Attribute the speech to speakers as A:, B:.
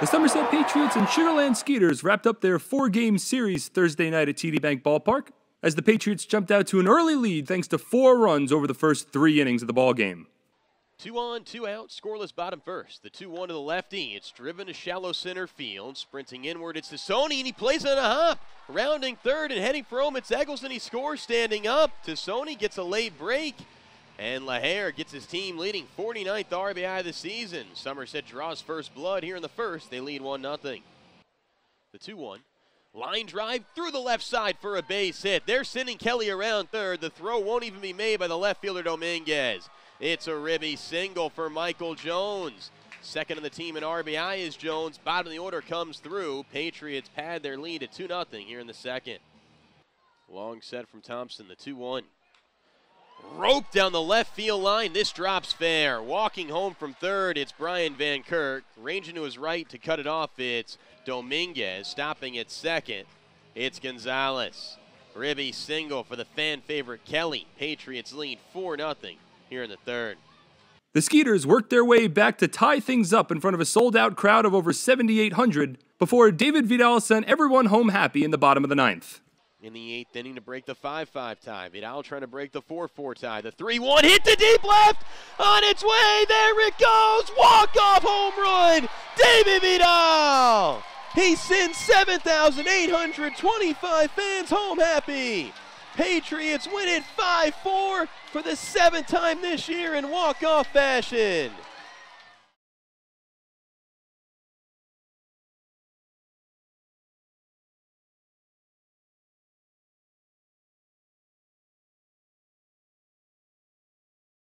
A: The Somerset Patriots and Sugar Land Skeeters wrapped up their 4-game series Thursday night at TD Bank Ballpark, as the Patriots jumped out to an early lead thanks to 4 runs over the first 3 innings of the ballgame.
B: 2 on, 2 out, scoreless bottom first. The 2-1 to the lefty. It's driven to shallow center field. Sprinting inward, it's Tassone, and he plays on a hop. Rounding third and heading for home, it's Eggleston. He scores standing up. Tassone gets a late break. And LaHare gets his team leading 49th RBI of the season. Somerset draws first blood here in the first. They lead 1-0. The 2-1. Line drive through the left side for a base hit. They're sending Kelly around third. The throw won't even be made by the left fielder Dominguez. It's a ribby single for Michael Jones. Second on the team in RBI is Jones. Bottom of the order comes through. Patriots pad their lead at 2-0 here in the second. Long set from Thompson, the 2-1. Rope down the left field line. This drops fair. Walking home from third, it's Brian Van Kirk. Ranging to his right to cut it off, it's Dominguez. Stopping at second, it's Gonzalez. Ribby single for the fan favorite Kelly. Patriots lead 4-0 here in the third.
A: The Skeeters worked their way back to tie things up in front of a sold-out crowd of over 7,800 before David Vidal sent everyone home happy in the bottom of the 9th.
B: In the 8th inning to break the 5-5 tie. Vidal trying to break the 4-4 tie. The 3-1 hit to deep left. On its way. There it goes. Walk-off home run. David Vidal. He sends 7,825 fans home happy. Patriots win it 5-4 for the 7th time this year in walk-off fashion.